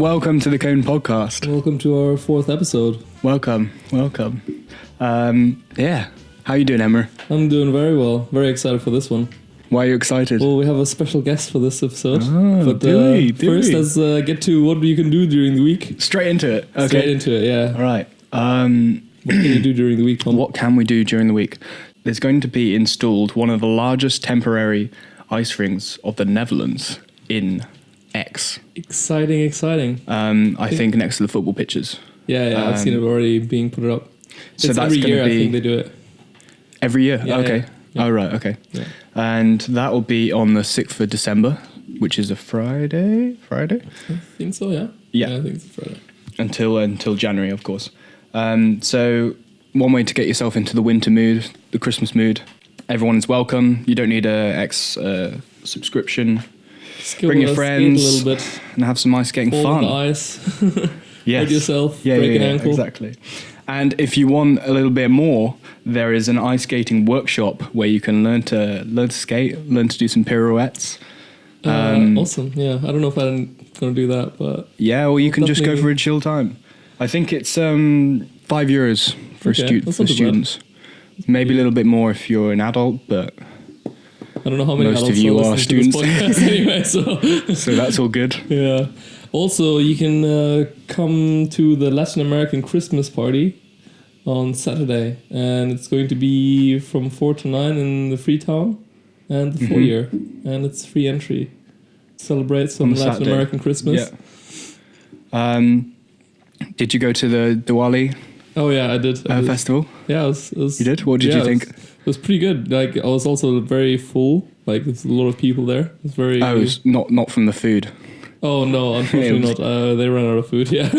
welcome to the Cone Podcast. Welcome to our 4th episode. Welcome. Yeah, how you doing, Emma? I'm doing very well. Very excited for this one. Why are you excited? Well, we have a special guest for this episode. But first, let's get to what you can do during the week. Straight into it. Okay. Straight into it, yeah. All right. What can you do during the week, Tom? What can we do during the week? There's going to be installed one of the largest temporary ice rinks of the Netherlands in X. Exciting. I think next to the football pitches. Yeah, I've seen it already being put up. So it's that's every year, be I think they do it. Every year? Yeah, okay. Yeah. Oh, right, okay. Yeah. And that will be on the 6th of December, which is a Friday? I think so, yeah. Yeah. I think it's a Friday. Until January, of course. So one way to get yourself into the winter mood, the Christmas mood, everyone is welcome. You don't need a X subscription. Bring your friends a little bit. And have some ice skating Fall fun. on the ice. Yes. Hurt yourself, break an ankle. Exactly. And if you want a little bit more, there is an ice skating workshop where you can learn to skate, learn to do some pirouettes. Awesome. Yeah, I don't know if I'm going to do that, but yeah, or you can just go for a chill time. I think it's €5 for students. Maybe a little bit more if you're an adult, but I don't know how many most adults of you are students students anyway. So that's all good. Yeah. Also, you can come to the Latin American Christmas party on Saturday, and it's going to be from 4 to 9 in the Freetown and the foyer, and it's free entry. Celebrate some Latin Saturday. American Christmas. Yeah. Did you go to the Diwali? Oh yeah, I did. Festival? Yeah, it was. You did? What did you think? It was pretty good. Like, I was also very full. Like, there's a lot of people there. It's very. Oh, it's not from the food. Oh no, unfortunately not. They ran out of food. Yeah.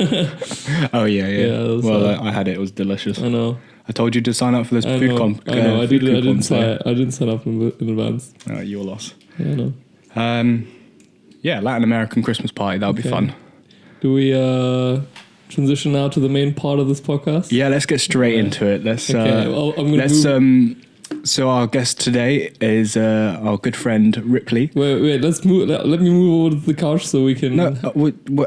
Oh yeah. Well, I had it. It was delicious. I know. I told you to sign up for this food comp. I know. I didn't sign up in advance. Oh, your loss. Yeah, I know. Yeah, Latin American Christmas party. That would be fun. Do we transition now to the main part of this podcast? Yeah, let's get straight into it. Let's. I'm gonna So our guest today is our good friend Ripley. Wait. Let me move over to the couch so we can. No,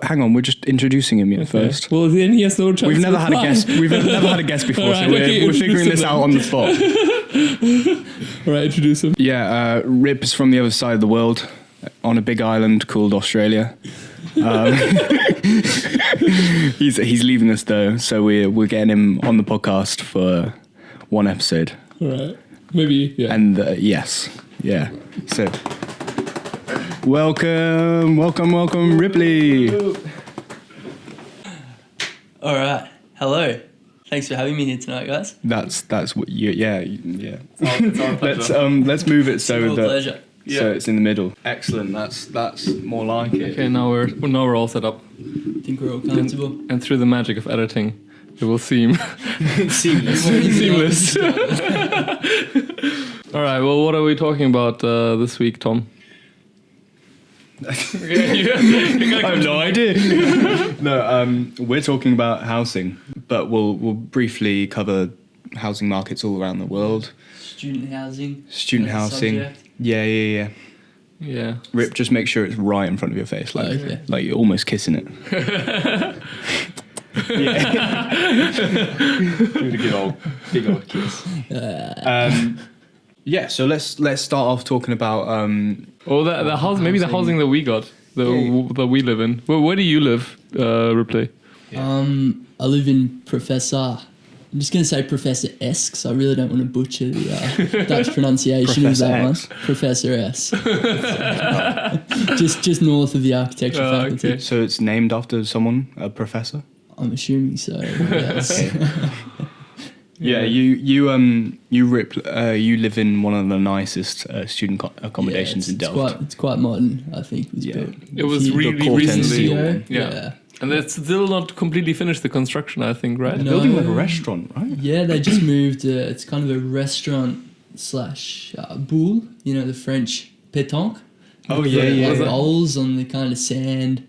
hang on. We're just introducing him first. Well, then he has no chance. We've never had a guest. We've never had a guest before, so we're figuring this out on the spot. All right, introduce him. Yeah, Rip is from the other side of the world, on a big island called Australia. He's leaving us though, so we're getting him on the podcast for one episode. All right. Maybe, yeah. And yes, yeah. So, welcome, Ripley. All right. Hello. Thanks for having me here tonight, guys. That's what you. Yeah. It's our pleasure. Let's move it so that pleasure. so it's in the middle. Excellent. That's more like it. Okay, now we're all set up. I think we're all comfortable. And through the magic of editing, it will seem seamless. All right. Well, what are we talking about this week, Tom? I have no idea. No, we're talking about housing, but we'll briefly cover housing markets all around the world. Student housing. Subject. Yeah. Yeah. Rip, just make sure it's right in front of your face, like you're almost kissing it. Yeah. Give it a big old kiss. Yeah, so let's start off talking about the house, maybe the housing that we got, that we live in. Where do you live, Ripley? Yeah. I live in Professor. I'm just going to say Professor S, because I really don't want to butcher the Dutch pronunciation of that one. Professor S. just north of the architecture faculty. Okay. So it's named after someone, a professor? I'm assuming so. Yes. Yeah, you live in one of the nicest student accommodations in Delft. It's quite modern, I think. It was really recently. Yeah. And it's still not completely finished, the construction, I think, right? They're building like a restaurant, right? Yeah, they just moved. It's kind of a restaurant / boule, the French pétanque. Oh, yeah. Bowls on the kind of sand.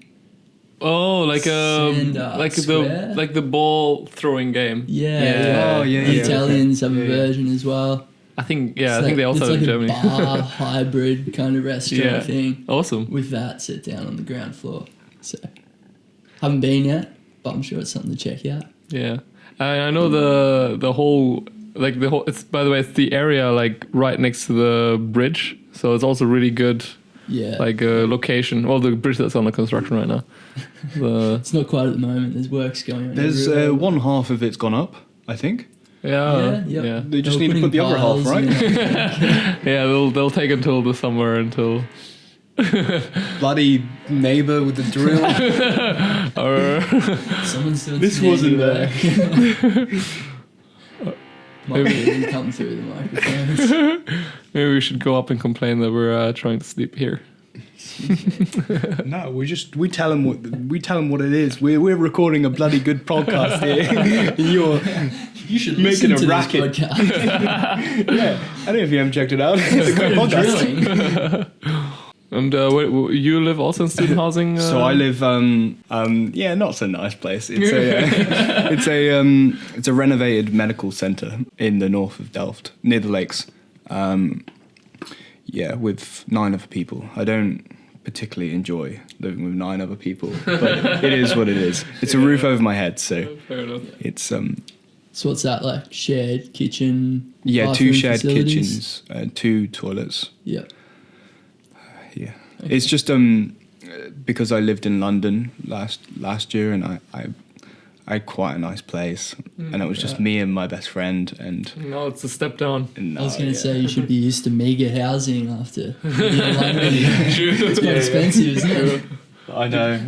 Oh, like square? the ball throwing game. Yeah. Oh, yeah. The Italians have a version as well. I think they also have it in Germany. It's like a bar hybrid kind of restaurant thing. Awesome. With that, sit down on the ground floor. So Haven't been yet, but I'm sure it's something to check out. Yeah, I know the whole It's, by the way, it's the area like right next to the bridge, so it's also really good. Yeah. Like location. Well, the bridge that's under construction right now. It's not quite at the moment. There's works going on. There's one half of it's gone up, I think. Yeah. Yeah. They just need to put the other half, right? Yeah, they'll take until the summer until. Bloody neighbour with the drill. Or Someone's doing This some wasn't handy there. work. Might be even come through the microphones. maybe we should go up and complain that we're trying to sleep here. No, we tell them what it is. We're recording a bloody good podcast here. You should making listen a to racket. this podcast. Yeah, I don't know if you haven't checked it out. It's a great podcast. Drilling. And you live also in student housing? So I live, not so nice place. It's it's a renovated medical centre in the north of Delft, near the lakes. With 9 other people. I don't particularly enjoy living with 9 other people, but it is what it is. It's a roof over my head, so Fair enough. it's So what's that like? Shared kitchen? 2 bathroom shared facilities? kitchens, 2 toilets. Yeah. Yeah, Okay. it's just because I lived in London last year, and I had quite a nice place, and it was just me and my best friend, and No, it's a step down. I was going to say you should be used to mega housing after London. It's quite expensive, isn't it? I know.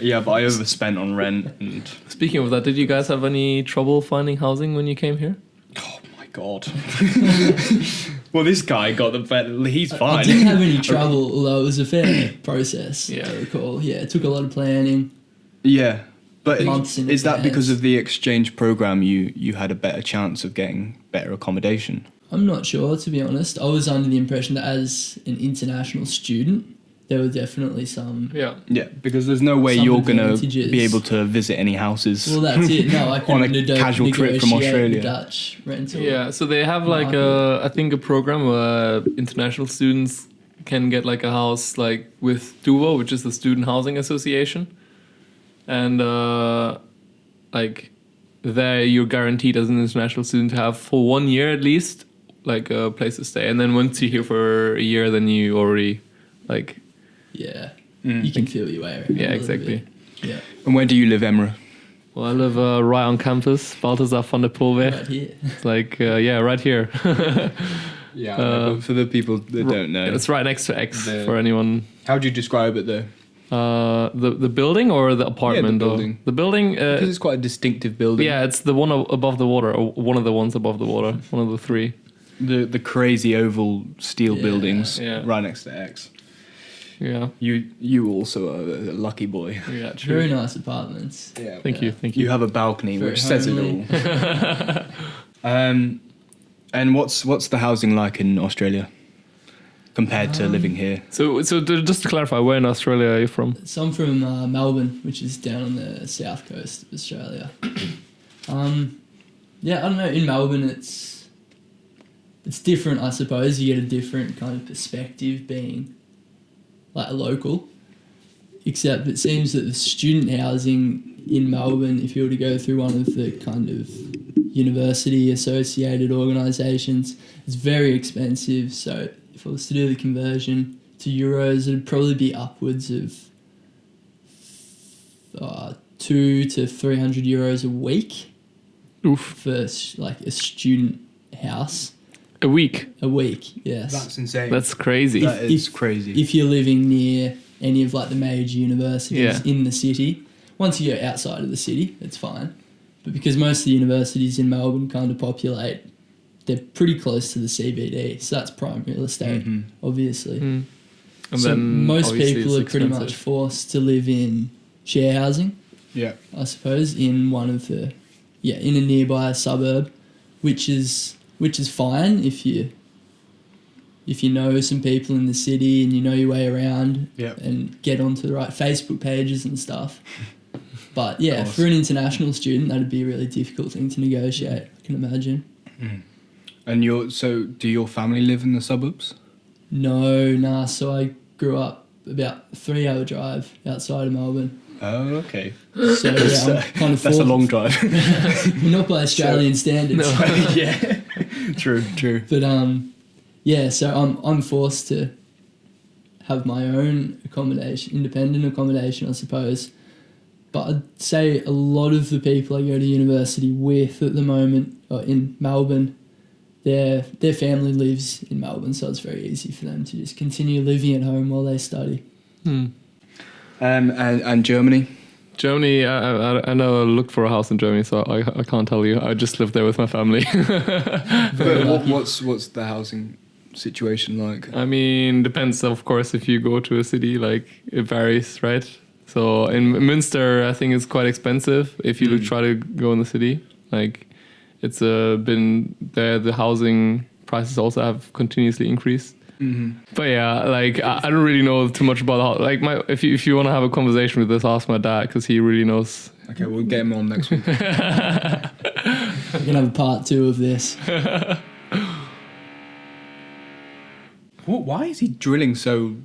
Yeah, but I overspent on rent, and Speaking of that, did you guys have any trouble finding housing when you came here? oh my god. Well, this guy got the better. He's fine. I didn't have any trouble, although it was a fair process. Yeah. I recall. Yeah, it took a lot of planning. Yeah, but Months in is that advance. because of the exchange program? You had a better chance of getting better accommodation. I'm not sure, to be honest. I was under the impression that as an international student, there were definitely some. Yeah. Yeah, because there's no way Some you're gonna advantages. be able to visit any houses. Well, that's it. No, I couldn't On a casual trip from negotiate Australia. the Dutch rental. Yeah, so they have like I think a program where international students can get like a house like with DUVO, which is the Student Housing Association, and like there you're guaranteed as an international student to have for 1 year at least like a place to stay, and then once you're here for a year, then you already like Yeah. You can feel your way around. yeah, a little exactly. bit. Yeah. And where do you live, Emra? Well, I live right on campus, Balthasar van der Poelweg. Right here. It's like right here. Yeah, but for the people that don't know, It's right next to X The- for anyone. how do you describe it though? The building or the apartment? Or- building. The building. Because it's quite a distinctive building. Yeah, it's the one above the water, or one of the ones above the water, one of the 3. The crazy oval steel Yeah. buildings Yeah. right next to X. Yeah, You also are a lucky boy. yeah, true. Very nice apartments. Yeah. Thank you. You have a balcony, Very which says it homely. all. And what's the housing like in Australia compared to living here? So just to clarify, where in Australia are you from? So I'm from Melbourne, which is down on the south coast of Australia. Yeah, I don't know. In Melbourne, it's different, I suppose. You get a different kind of perspective being like a local. Except it seems that the student housing in Melbourne, if you were to go through one of the kind of university associated organisations, it's very expensive. So if I was to do the conversion to euros, it'd probably be upwards of 200 to 300 euros a week Oof, for like a student house. a week. A week, yes. insane. That's crazy. That is if- crazy. If you're living near any of like the major universities Yeah. in the city, once you go outside of the city, it's fine. But because most of the universities in Melbourne kind of populate, they're pretty close to the CBD, so that's prime real estate, obviously. Mm. And So then most obviously people are it's pretty expensive. much forced to live in share housing, yeah. I suppose, in one of the in a nearby suburb, which is fine if you know some people in the city and you know your way around Yeah. and get onto the right Facebook pages and stuff. But yeah, course. for an international student, that'd be a really difficult thing to negotiate, I can imagine. And do your family live in the suburbs? No, nah. So I grew up about a 3-hour drive outside of Melbourne. Oh, okay. So yeah, I'm kind of That's a long drive. not by Australian standards. Yeah. True. But yeah, so I'm forced to have my own accommodation, independent accommodation, I suppose. But I'd say a lot of the people I go to university with at the moment are in Melbourne. Their family lives in Melbourne, so it's very easy for them to just continue living at home while they study. And Germany. Germany, I never looked for a house in Germany, so I can't tell you. I just lived there with my family. But what's the housing situation like? I mean, depends, of course, if you go to a city, like, it varies, right? So in Münster, I think it's quite expensive if you try to go in the city. Like, it's been there, the housing prices also have continuously increased. Mm-hmm. But yeah, like, I don't really know too much about the house. Like, if you want to have a conversation with this, ask my dad, because he really knows. Okay, we'll get him on next week. We're going to have a part 2 of this. Why is he drilling so,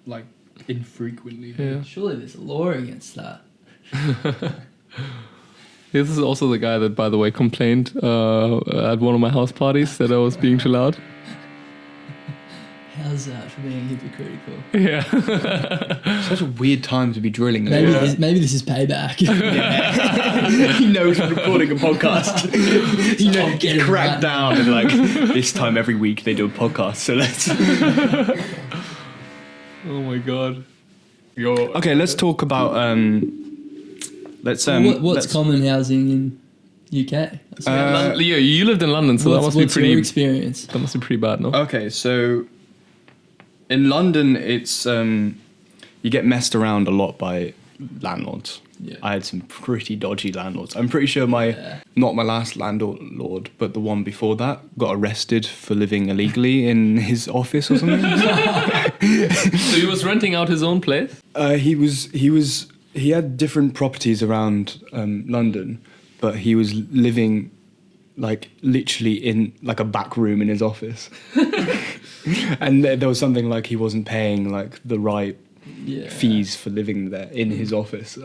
like, infrequently? Yeah. Surely there's a law against that. This is also the guy that, by the way, complained at one of my house parties that I was being too loud. How's that for being hypocritical? Yeah. Such a weird time to be drilling. Maybe this is payback. He knows we're recording a podcast. He cracked down and like, this time every week they do a podcast, so let's... Oh my god. Okay, let's talk about... What's common housing in UK? Leo, you lived in London, so that must be pretty... What's your experience? That must be pretty bad, no? Okay, so... In London, it's you get messed around a lot by landlords. Yeah. I had some pretty dodgy landlords. I'm pretty sure not my last landlord, but the one before that, got arrested for living illegally in his office or something. So he was renting out his own place? He had different properties around London, but he was living like literally in like a back room in his office. And there was something like he wasn't paying like the right fees for living there in his office.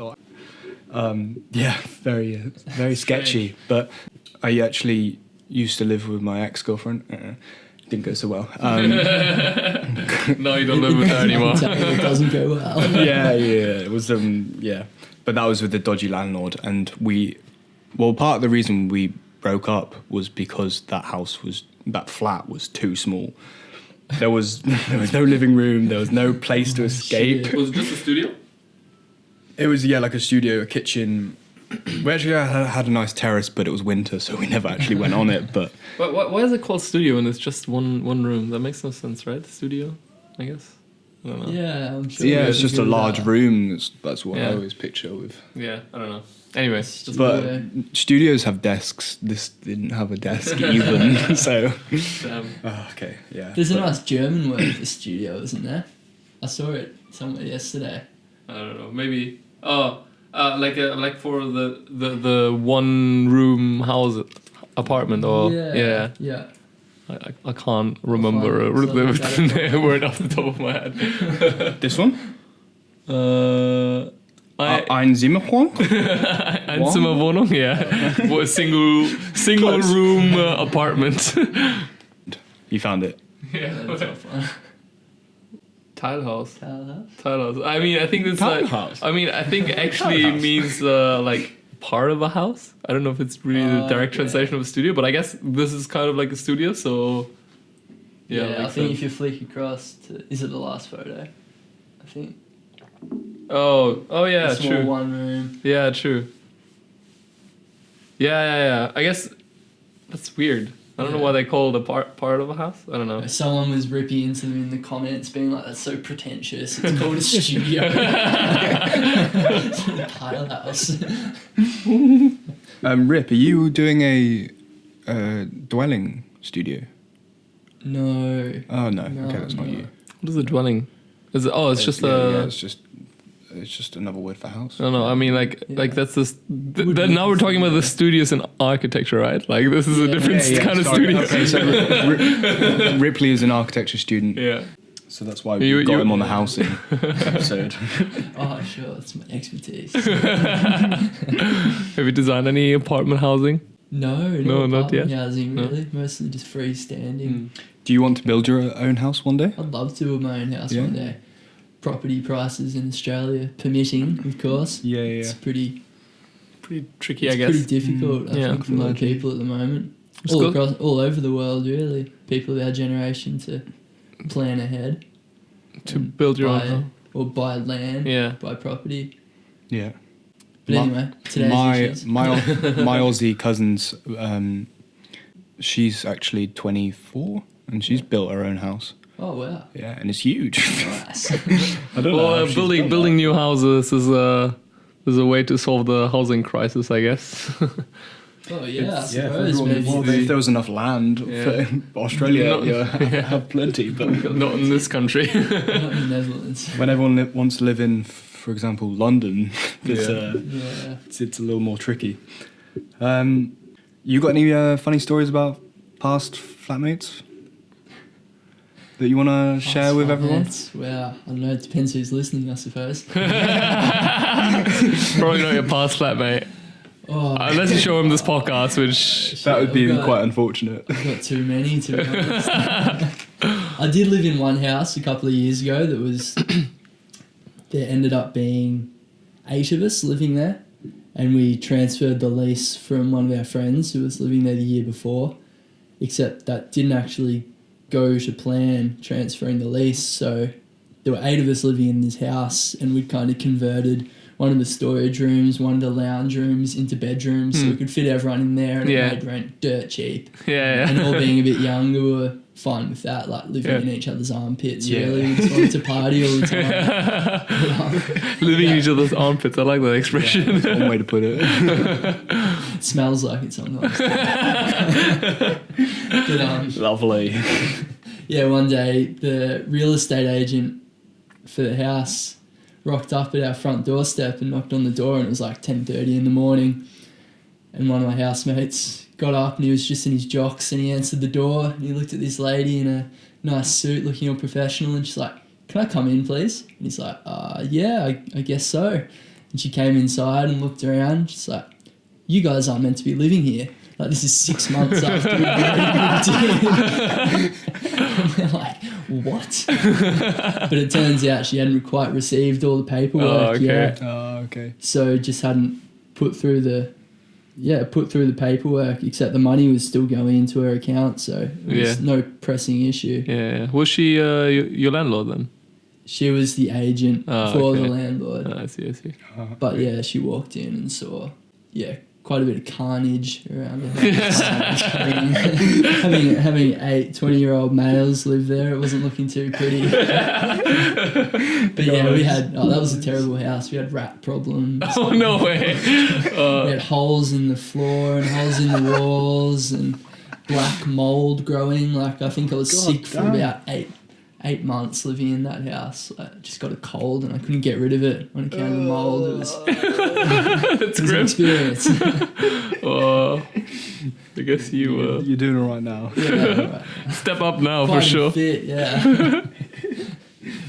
Very sketchy. But I actually used to live with my ex-girlfriend. Didn't go so well. No, you don't live with her anymore. It doesn't go well. Yeah. It was but that was with the dodgy landlord, and part of the reason we broke up was because that flat was too small. There was no living room. There was no place to escape. Shit. Was it just a studio? It was like a studio, a kitchen. We actually had a nice terrace, but it was winter, so we never actually went on it. But why is it called studio when it's just one room? That makes no sense, right? Studio, I guess. I don't know. Yeah, I'm sure. Yeah, it's just a large room. That's what I always picture with. Yeah, I don't know. Anyway, but studios have desks. This didn't have a desk even. So. Okay. Yeah. There's a nice German word for studio, isn't there? I saw it somewhere yesterday. I don't know. Maybe. Like for the one room house apartment or Yeah. I can't remember the word off the top of my head. This one? Ein Zimmerwohnung? Ein Zimmerwohnung, yeah. Well, single room apartment. You found it. Yeah, That's all fun. Tilehouse. Tilehouse. I mean, I think this Tilehouse. I think actually means like part of a house. I don't know if it's really the direct translation of a studio, but I guess this is kind of like a studio. So Yeah, I think if you flick across is it the last photo? I think. Oh yeah, a small true. one room. Yeah, true. Yeah. I guess that's weird. I don't know why they call it a part of a house. I don't know. Someone was ripping into them in the comments, being like, "That's so pretentious. It's called a studio." Tile house. Rip, are you doing a dwelling studio? No. Oh no. Okay, that's not you. What is a dwelling? Is it? Oh, it's just a. Yeah, it's just another word for house. I don't know. I mean, like that's this. Now we're talking about the studios in architecture, right? Like this is a different kind of studio. Okay, so Ripley is an architecture student. Yeah. So that's why we got him on the housing episode. Oh, sure, that's my expertise. Have you designed any apartment housing? No, not yet. Housing really, mostly just freestanding. Do you want to build your own house one day? I'd love to build my own house Yeah. one day. Property prices in Australia permitting, of course. Yeah. It's pretty Tricky, it's I guess. pretty difficult, I Yeah. think, for a lot of people at the moment. It's All good. across, all over the world, really. People of our generation to plan ahead. To and build your own buy- house. Or buy land, Yeah. buy property. Yeah. But anyway, today's issues. my Aussie cousin's, she's actually 24 and she's built her own house. Oh, wow. Yeah, and it's huge. Nice. I don't Well, how she's done building that. new houses is a way to solve the housing crisis, I guess. Oh, yeah, I Yeah, if, suppose everyone, maybe. well, if there was enough land Yeah. for Australia, No, have plenty. But Not in this country. Not in the Netherlands. when everyone wants to live in, for example, London, it's, Yeah. Yeah. it's a little more tricky. You got any funny stories about past flatmates that you want to share with everyone? Well, I don't know, it depends who's listening, I suppose. Probably not your past flatmate. Oh, Unless you show him this podcast, which... That would be I've got- quite unfortunate. I've got too many, to be honest. I did live in one house a couple of years ago that was... There ended up being 8 of us living there, and we transferred the lease from one of our friends who was living there the year before, except that didn't actually go to plan transferring the lease, so there were 8 of us living in this house, and we'd kind of converted one of the storage rooms, one of the lounge rooms into bedrooms, so we could fit everyone in there, and Yeah. it made rent dirt cheap. Yeah, And yeah. all being a bit younger, we were fine with that, like living Yeah. in each other's armpits, Yeah. really. We just wanted to party all the time. Living in each other's armpits. I like that expression. That's one way to put it. It smells like it sometimes. But Lovely. yeah, one day the real estate agent for the house rocked up at our front doorstep and knocked on the door, and it was like 10:30 in the morning. And one of my housemates got up and he was just in his jocks and he answered the door and he looked at this lady in a nice suit looking all professional and she's like, "Can I come in, please?" And he's like, yeah, I guess so. And she came inside and looked around. She's like, "You guys aren't meant to be living here. Like, this is 6 months after we've already moved in." And we're like, "What?" But it turns out she hadn't quite received all the paperwork okay. yet. Oh, okay. So just hadn't put through the paperwork, except the money was still going into her account, so it was Yeah. no pressing issue. Yeah. Was she your landlord then? She was the agent Oh, for okay. the landlord. I see, I see. But yeah, she walked in and saw, quite a bit of carnage around the house. having 8 20-year-old males live there, it wasn't looking too pretty. But yeah, that was a terrible house. We had rat problems. Oh, no way. We had holes in the floor and holes in the walls and black mold growing. Like, I think I was sick for damn. about 8 months living in that house. I just got a cold and I couldn't get rid of it on account of the mold. It was, That's it was an grim. experience. I guess you You're doing all right now. Yeah, right. step up now for Fighting sure. fit, yeah.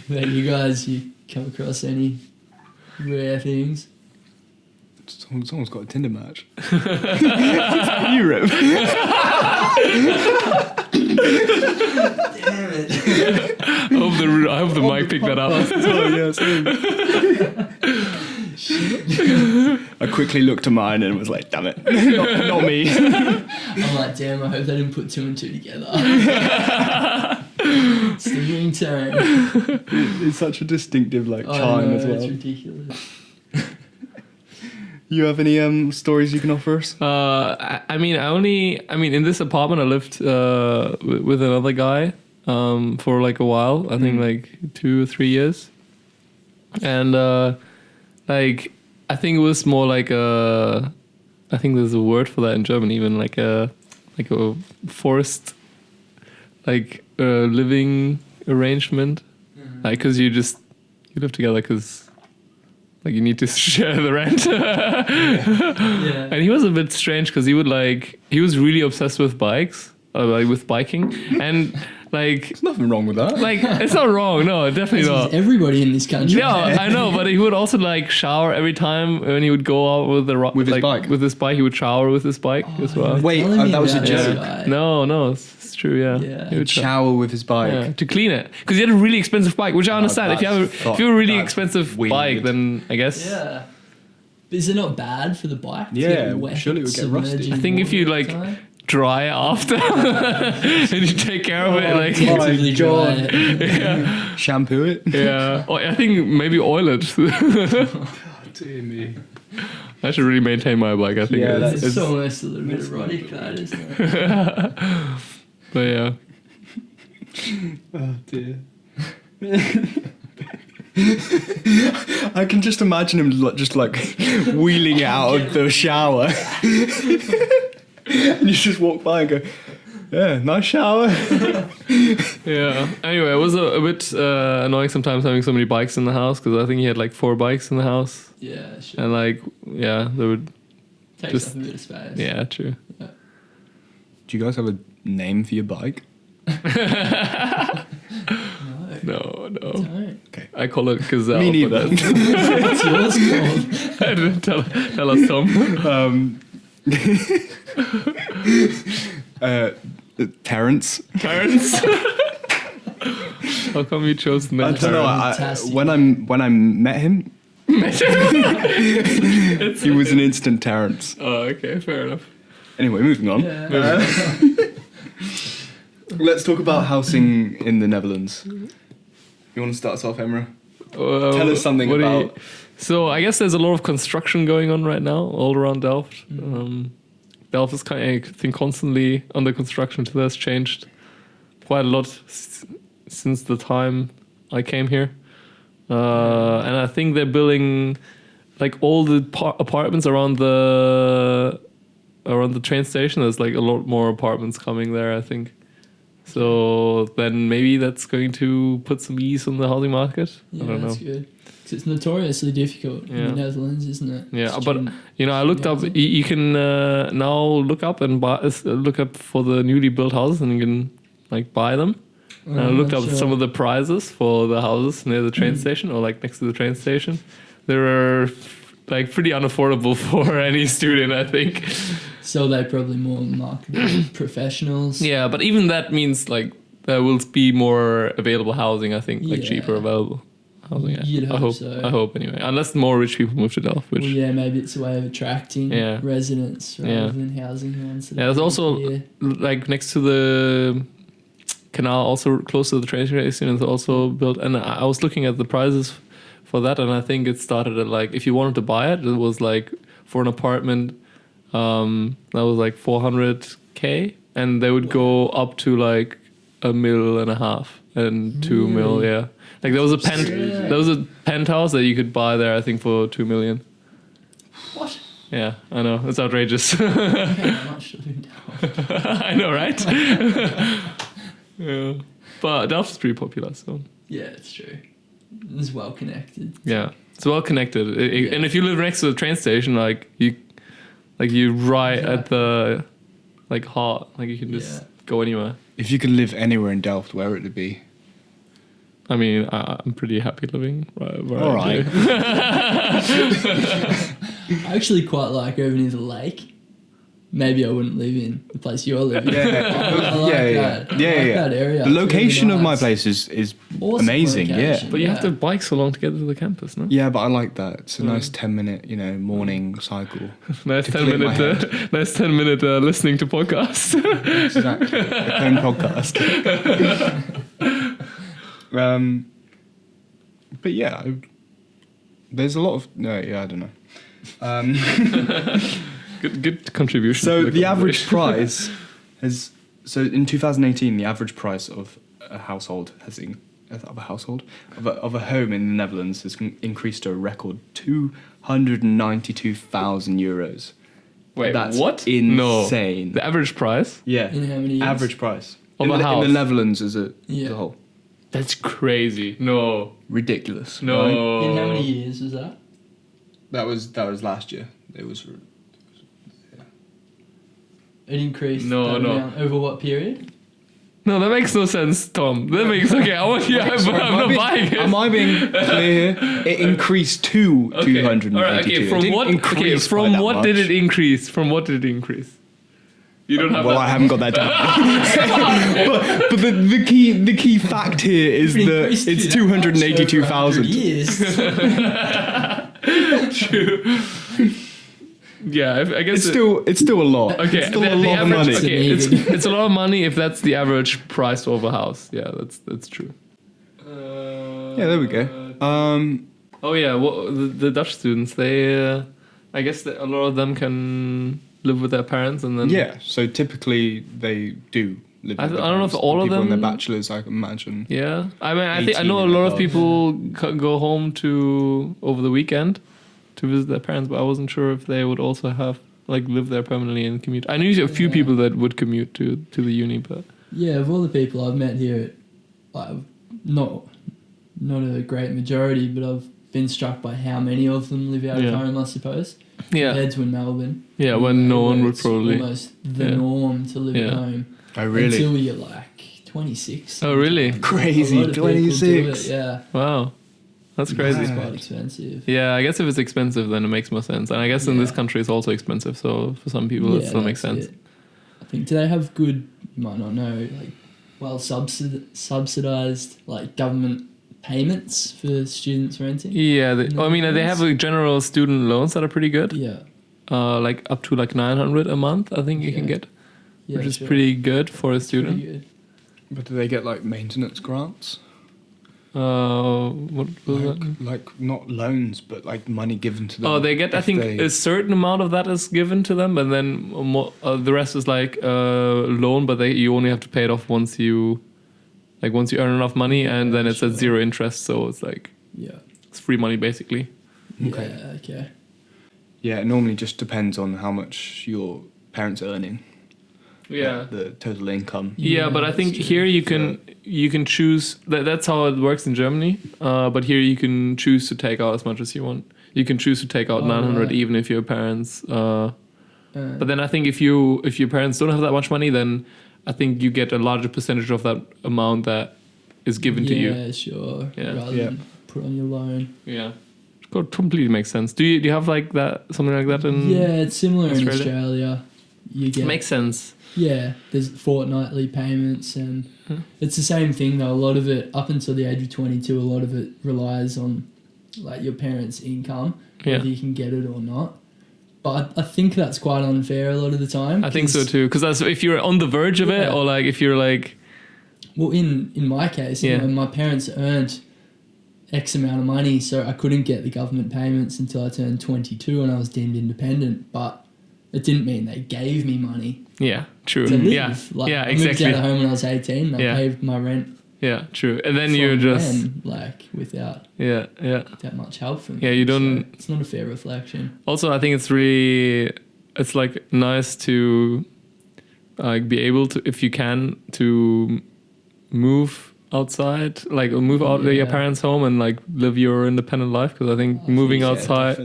But you guys, you come across any rare things? Someone's got a Tinder match. You Rip. Damn it. I hope the mic picked that up. I quickly looked to mine and was like, damn it, not me. I'm like, damn, I hope they didn't put 2 and 2 together. It's the ringtone. It's such a distinctive I chime know, as well. it's ridiculous. You have any stories you can offer us? I mean, in this apartment I lived with another guy for like a while. I think like 2 or 3 years, and like I think it was more like a. I think there's a word for that in German, even like a forced living arrangement, like because you live together because. Like you need to share the rent. Yeah. And he was a bit strange because he was really obsessed with bikes, with biking. And Like, There's nothing wrong with that. like it's not wrong. No, definitely This not. is everybody in this country. No, I know, but he would also like shower every time when he would go out with the With his bike? With his bike, he would shower with his bike as well. Wait, Telling me that was a about joke. this guy. No, it's true. Yeah, Yeah. He would Shower with his bike. yeah, to clean it because he had a really expensive bike, which I understand. If you have that's if you have a really that's expensive weird. bike, then I guess Yeah. But is it not bad for the bike? to Yeah, get wet, surely it would get rusty. submerging I think if you water like all the time? dry after and you take care of it, like Actively dry God. it. yeah, Shampoo it. yeah. Or I think maybe oil it. Dear me. I should really maintain my bike. I think Yeah, it's, It's almost a little bit erotic, that, isn't it? but yeah. Oh dear. I can just imagine him just like wheeling it out of the shower. And you just walk by and go, yeah, nice shower. Yeah. Anyway, it was a bit annoying sometimes having so many bikes in the house because I think he had like 4 bikes in the house, Yeah, sure. and like yeah, they would. Takes just- up a bit of space. Yeah, true. Do you guys have a name for your bike? No, No. don't. I call it Gazelle. Me neither. but that's- What's yours called? I didn't tell us, Tom. Terrence. Parents. How come you chose the I name? don't know. Fantastic. When I met him, he was an instant Terrence. Oh, okay, fair enough. Anyway, moving on. Yeah. Let's talk about housing in the Netherlands. You want to start us off, Emra? Tell us something what do you- about. So I guess there's a lot of construction going on right now all around Delft. Delft is kind of, I think, constantly under construction. So that's changed quite a lot since the time I came here. And I think they're building like all the apartments around the train station. There's like a lot more apartments coming there, I think. So then maybe that's going to put some ease on the housing market. Yeah, I don't know. that's good. 'Cause it's notoriously difficult in Yeah. the Netherlands, isn't it? Yeah, Student- but you know, I looked up. housing. You can now look up and look up for the newly built houses, and you can like buy them. And I looked up sure. some of the prices for the houses near the train station or like next to the train station. They were like pretty unaffordable for any student, I think. So they probably more marketed professionals. Yeah, but even that means like there will be more available housing. I think like Yeah. cheaper available housing. You'd I hope hope. so. I hope anyway. Unless more rich people move to Delft, which Well, yeah, maybe it's a way of attracting Yeah. residents rather Yeah. than housing the ones that Yeah, are there's also here. like next to the canal, also close to the train station, is also built. And I was looking at the prices for that, and I think it started at like if you wanted to buy it, it was like for an apartment, that was like 400K, and they would go up to like 1.5 million and 2 mil. Yeah, like there was a penthouse that you could buy there, I think for 2 million. What? Yeah, I know, it's outrageous. How much do we know? I know, right? Yeah. But Delft is pretty popular, so Yeah, it's true. It's well connected. yeah, it's well connected. And if you live next to the train station, like you right at the like heart, like you can just Yeah. go anywhere. If you could live anywhere in Delft, where would it be? I mean, I'm pretty happy living right where All I right. do. I actually quite like over near the lake. Maybe I wouldn't live in the place you're living. Yeah. I like Yeah, yeah. that. I Yeah, like yeah. that area. The It's location really of my nice. place is Awesome amazing. location. Yeah. But you have Yeah. to bike so long to get to the campus, no? Yeah, but I like that. It's a nice 10-minute, morning cycle. Nice To 10 clear my minute, nice 10-minute listening to podcasts. Exactly. The Cone podcast. But yeah, there's a lot of I don't know. Good contribution. So to the average conversation. price in 2018 the average price of a household of a home in the Netherlands has increased to a record 292,000 euros. Wait, That's what? insane. No. The average price? Yeah, In how many years? average price Of in a the, house? in the Netherlands as a whole. That's crazy. No. Ridiculous. No. right? In how many years was that? That was last year. It was. It increased No, that no. amount over what period? No, that makes no sense, Tom. That makes okay. I want you. I'm not buying it. Am I being clear here? It increased to 282. All right, okay. From what? Okay, from what did it increase? From what did it increase? You don't have. Well, that. I haven't got that down. but the key fact here is that it's 282,000. True. Yeah, I guess it's still a lot. Okay, it's still a lot of money. Okay, it's a lot of money if that's the average price of a house. Yeah, that's true. Yeah, there we go. Oh yeah, well, the Dutch students, they, I guess a lot of them can live with their parents and then. Yeah, so typically they do live. I with their don't know if parents. all of people them. in their bachelors, I can imagine. Yeah, I mean, I know a 18 lot of above. people go home over the weekend to visit their parents, but I wasn't sure if they would also have live there permanently and commute. I knew a few people that would commute to the uni, but yeah, of all the people I've met here, not a great majority, but I've been struck by how many of them live out of home, I suppose. yeah, Compared to in Melbourne. yeah, when no one would It's probably. almost the norm to live at home. Oh, really? Until you're like 26. Oh, really? sometimes. Crazy, A lot of people do 26. it, yeah. Wow, that's crazy. It's quite expensive. Yeah, I guess if it's expensive, then it makes more sense. And I guess in this country, it's also expensive. So for some people, it still makes that's sense. it. I think, do they have good, you might not know, subsidized government payments for students renting? Yeah, they have general student loans that are pretty good. Yeah. Up to 900 a month, I think you can get, which is pretty good for a student. Pretty good. But do they get maintenance grants? What was that? Not loans, but money given to them. Oh, they get. I think a certain amount of that is given to them, and then the rest is loan, but you only have to pay it off once you earn enough money, and then it's at zero interest. So it's it's free money basically. Okay. Yeah, okay. Yeah, it normally just depends on how much your parents are earning. Yeah. The total income. Yeah, but I think here you can choose. That's how it works in Germany. But here you can choose to take out as much as you want. You can choose to take out 900 right. even if your parents. But then I think if your parents don't have that much money, then I think you get a larger percentage of that amount that is given to you. Yeah, sure. Yeah. Rather than put on your loan. Yeah, completely makes sense. Do you have something like that in? Yeah, it's similar in Australia? Australia. You get Makes sense. Yeah, there's fortnightly payments, and it's the same thing though. A lot of it, up until the age of 22, a lot of it relies on your parents' income, whether you can get it or not. But I think that's quite unfair a lot of the time. I think so too, because if you're on the verge of it, or if you're well, in my case, my parents earned X amount of money, so I couldn't get the government payments until I turned 22 and I was deemed independent. But it didn't mean they gave me money. Yeah, true. To live. Yeah, I moved exactly. out of home when I was 18. They paid my rent. Yeah, true. And then you're just without that much help from me. Yeah, you don't. So it's not a fair reflection. Also, I think it's nice to be able to, if you can, to move outside, move out of your parents' home and live your independent life. Because I think moving outside,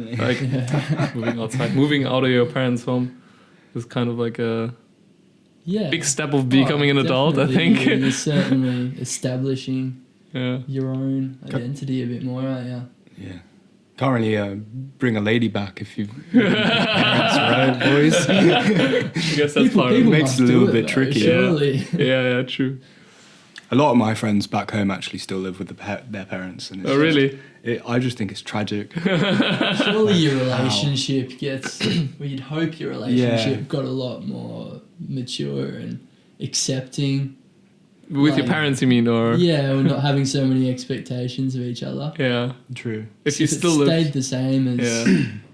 moving out of your parents' home is kind of a big step of becoming an adult, I think. You're certainly establishing your own identity a bit more, aren't you? Yeah. Can't really bring a lady back if you've parents, right, boys? I guess that's part of it. It makes it a little bit tricky. Surely. Yeah, true. A lot of my friends back home actually still live with their parents. And it's really? I just think it's tragic. Surely your relationship gets, well, you'd hope your relationship got a lot more mature and accepting. With your parents, you mean, or? Yeah, or not having so many expectations of each other. Yeah. True. If you still stayed the same as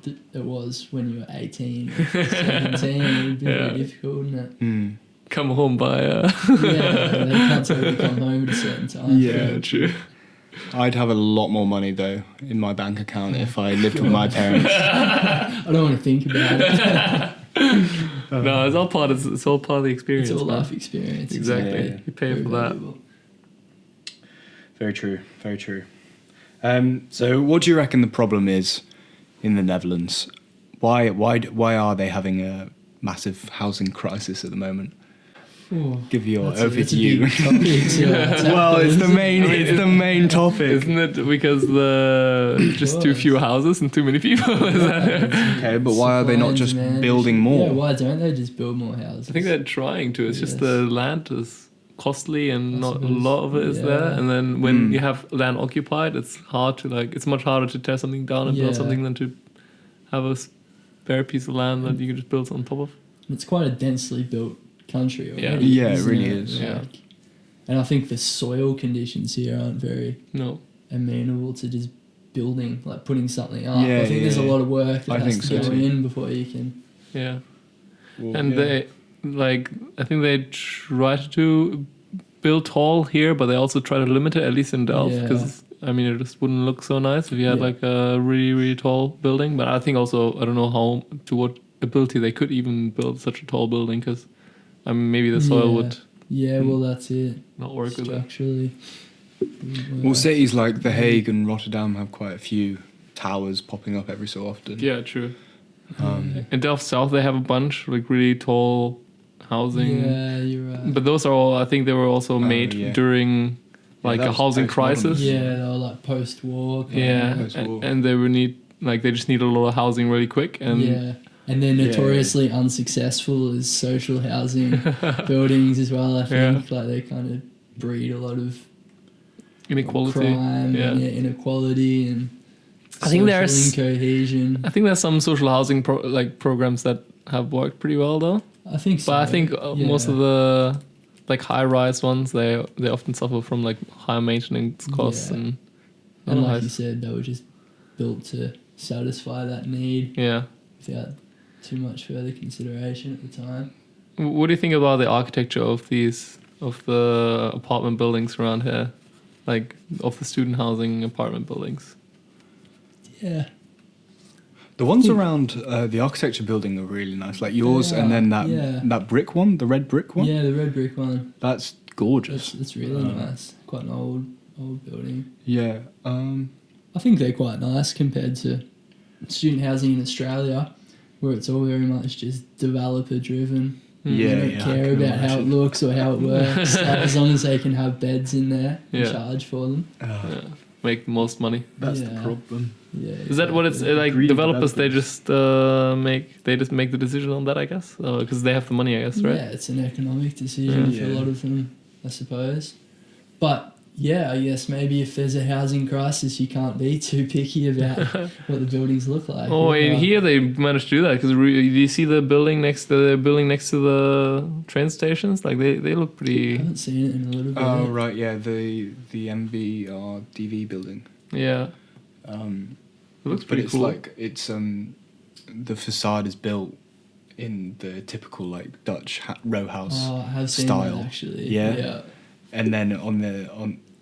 it was when you were 18, 17, it would be very difficult, wouldn't it? Come home by... Yeah, they can't tell you to come home at a certain time. Yeah, true. I'd have a lot more money though in my bank account if I lived with my parents. I don't want to think about it. No, it's all part of the experience. It's all life experience. Exactly. Yeah. You pay for that. Very true. Very true. So, what do you reckon the problem is in the Netherlands? Why are they having a massive housing crisis at the moment? give your That's a overview. big topic to Well, it's the tackle, main, it's the main topic. Isn't it because the just too few houses and too many people? Is that? Okay, but why are they not just Supply and demand. building more? Yeah, why don't they just build more houses? I think they're trying to. It's just Yes. the land is costly and I not a suppose, lot of it is yeah. there. And then when Mm. you have land occupied, it's hard to it's much harder to tear something down and build Yeah. something than to have a spare piece of land that you can just build on top of. It's quite a densely built country already. Yeah. Yeah, it isn't really is. Yeah. And I think the soil conditions here aren't very No. amenable to just building, like putting something up. Yeah, I think there's a yeah. lot of work that I has think to so go too. in before you can. Yeah. Well, And yeah. they I think they try to build tall here, but they also try to limit it, at least in Delft, Yeah. because I mean it just wouldn't look so nice if you had Yeah. like a really really tall building. But I think also I don't know how to what ability they could even build such a tall building, because I mean maybe the soil Yeah. would Yeah, well, that's it. not work with that. Structurally. Well, cities like The Hague and Rotterdam have quite a few towers popping up every so often. Yeah, true. Um, In Delft South they have a bunch like really tall housing. Yeah, you're right. But those are all, I think they were also made yeah. during like that a was housing post-modern. crisis. Yeah, they were like post-war. kind Yeah, of. Post-war. and they would need they just need a lot of housing really quick, and Yeah. And they're notoriously unsuccessful as social housing buildings as well, I think. Like they kind of breed a lot of inequality. crime Yeah. and inequality and I think there's- social incohesion. I think there's some social housing programs that have worked pretty well though, I think so. but I think most of the like high-rise ones they often suffer from like high maintenance costs Yeah. and And like otherwise- you said, they were just built to satisfy that need yeah. without too much further consideration at the time. What do you think about the architecture of the apartment buildings around here, like of the student housing apartment buildings? Yeah. the ones around the architecture building are really nice, like yours, and then that Yeah. that brick one, the red brick one. Yeah, the red brick one. That's gorgeous. That's really nice. Quite an old building. Yeah. I think they're quite nice compared to student housing in Australia, where it's all very much just developer driven. Yeah, They don't yeah, I care can about how it imagine. looks or how it works, as long as they can have beds in there and Yeah. charge for them. Yeah. Make the most money. That's the Yeah. problem. Yeah. Is that what it's like? Greedy Developers they developers. just make the decision on that, I guess, because they have the money, I guess, right? Yeah, it's an economic decision Yeah. for a lot of them, I suppose. But yeah, I guess maybe if there's a housing crisis, you can't be too picky about what the buildings look like. Oh, Yeah. in here they managed to do that because do you see the building next to the train stations? Like they look I pretty. haven't seen it in a little bit. Oh right, yeah, the MBRDV building. Yeah, it looks But pretty it's cool. like it's the facade is built in the typical like Dutch row house, Oh, I have seen style. that actually. Yeah. and then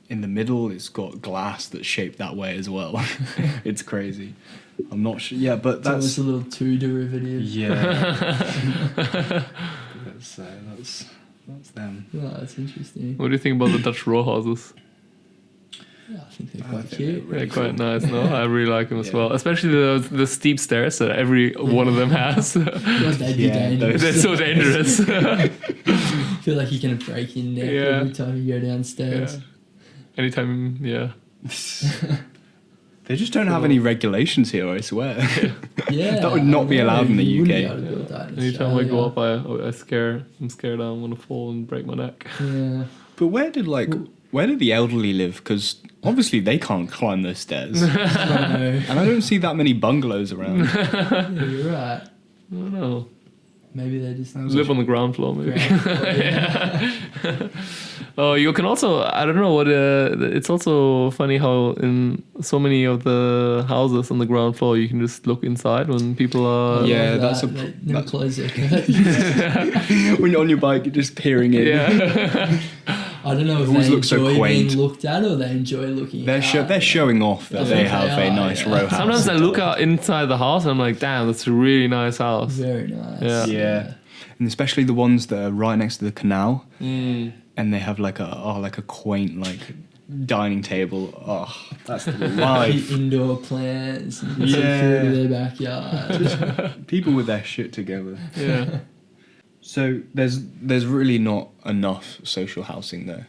in the middle it's got glass that's shaped that way as well. It's crazy. I'm not sure. Yeah, but It's almost that's a little too derivative. yeah. that's them. Oh, that's interesting. What do you think about the Dutch row houses? Yeah, I think they're I quite think cute. They're quite nice, no? I really like them as Yeah. well, especially the steep stairs that every one of them has. God, they'd be Yeah, dangerous. They're so dangerous. I feel like you're gonna break your neck Yeah. every time you go downstairs. Yeah. Anytime, yeah. They just don't have any regulations here, I swear. Yeah, That would not be I know, allowed in the you wouldn't be UK. able to build that in Anytime I go Australia. up, I'm scared I'm gonna fall and break my neck. Yeah. But where did the elderly live? Because obviously they can't climb those stairs, No. and I don't see that many bungalows around. Yeah, you're right. I don't know. Maybe they just Live on the ground floor, maybe. Yeah. Oh, you can also, I don't know what, it's also funny how in so many of the houses on the ground floor you can just look inside when people are. Yeah, Love that's that. a- They never that- close their curtains. When you're on your bike, you're just peering in. Yeah. I don't know if always they looks so enjoy quaint. being looked at or they enjoy looking. They're out. they're showing off that I they think have they a are, nice yeah. row house. Sometimes I look out inside the house and I'm like, damn, that's a really nice house. Very nice. Yeah. Yeah. And especially the ones that are right next to the canal, Mm. and they have like a quaint like dining table. Oh, that's the life. Indoor plants. And Yeah. food in their backyard. People with their shit together. Yeah. So there's really not enough social housing there.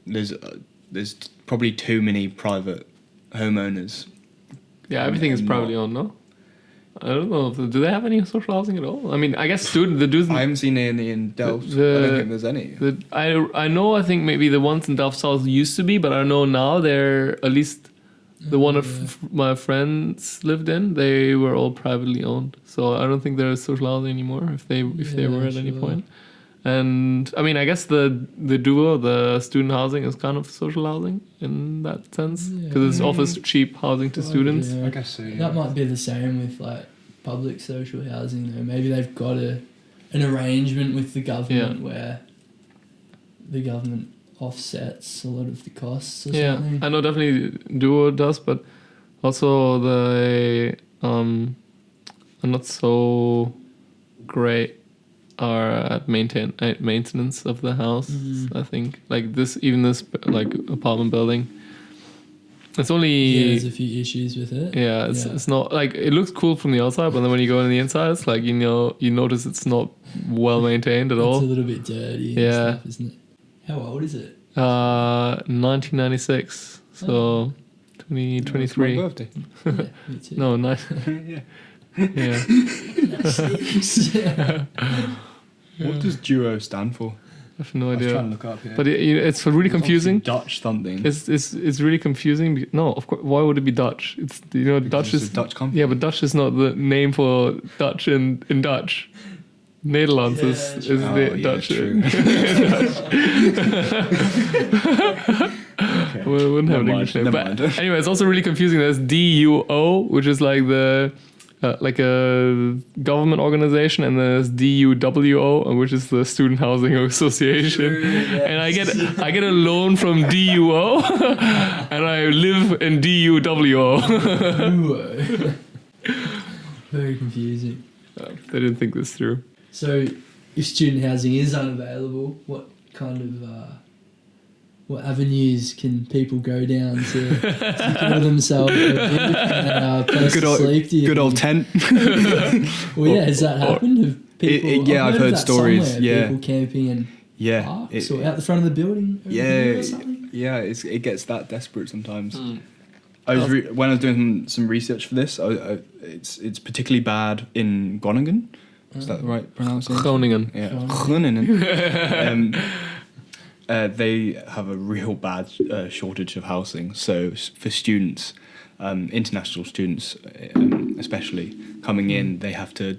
There's probably too many private homeowners. Yeah, everything is privately owned, no? I don't know. Do they have any social housing at all? I mean, I guess the dudes. I haven't seen any in Delft. I don't think there's any. I know. I think maybe the ones in Delft South used to be, but I know now they're at least the one of my friends lived in. They were all privately owned, so I don't think there's social housing anymore. If they were at any point. And I mean, I guess the duo, the student housing, is kind of social housing in that sense because it offers cheap housing to students. Yeah. I guess so. Yeah. That might be the same with like public social housing though. Maybe they've got an arrangement with the government where the government offsets a lot of the costs or something. I know definitely duo does, but also they are not so great are at maintenance of the house. I think like this like apartment building, it's only there's a few issues with it. It's not like it looks cool from the outside, but then when you go on the inside, it's like you notice it's not well maintained at all. It's a little bit dirty and stuff, isn't it? How old is it? 1996, so 2023. My birthday. Yeah, me too. No, nice. Yeah. Yeah. What does duo stand for? I have no I was idea. trying to look up here. But it's really confusing. Dutch something. It's really confusing. No, of course. Why would it be Dutch? It's Dutch is a Dutch company. Yeah, but Dutch is not the name for Dutch in Dutch. Nederlands is the Dutch. True. Okay. We wouldn't have an English name. But anyway, it's also really confusing. There's DUO, which is like the like a government organization, and there's DUWO, which is the Student Housing Association. True, yes. And I get a loan from DUO, and I live in DUWO. Very confusing. They didn't think this through. So, if student housing is unavailable, what kind of what avenues can people go down to secure themselves a place to sleep? Good old tent. Well, yeah, has that happened? Have people? I've heard that stories. somewhere, Yeah, people camping in parks or out the front of the building. Or something? It gets that desperate sometimes. I was when I was doing some research for this. It's particularly bad in Groningen. Is that the right pronunciation? Groningen. Yeah, Groningen. They have a real bad shortage of housing. So for students, international students especially, coming in, they have to,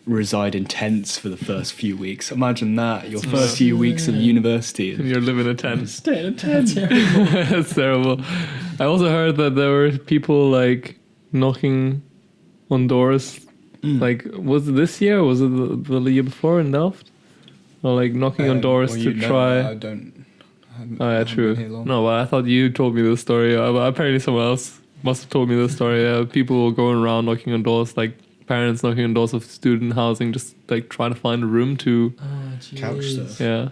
reside in tents for the first few weeks. Imagine that, your first few weeks of university. And you're living in a tent. Stay in a tent. That's terrible. I also heard that there were people like knocking on doors. Like, was it this year or was it the year before in Delft? Or like knocking on doors to try. I don't. Oh yeah, true. No, but I thought you told me this story. But apparently someone else must have told me this story. People going around knocking on doors, like parents knocking on doors of student housing, just like trying to find a room to couch surf. Yeah.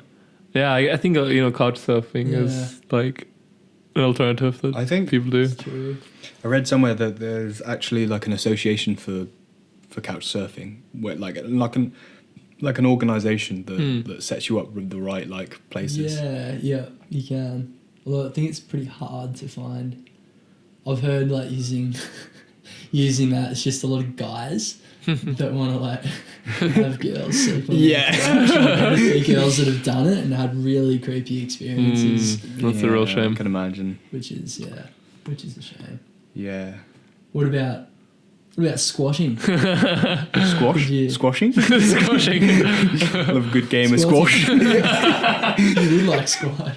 I think couch surfing is like an alternative that I think people do. True. I read somewhere that there's actually like an association for couch surfing, where like an organization that sets you up with the right like places. Yeah, you can. Although I think it's pretty hard to find. I've heard like using that. It's just a lot of guys that want to like have girls sleep on the girls that have done it and had really creepy experiences. That's a real shame. I can imagine. Which is a shame. Yeah. What about squashing? Squashing? Squashing. Love a good game of squash. You do like squash.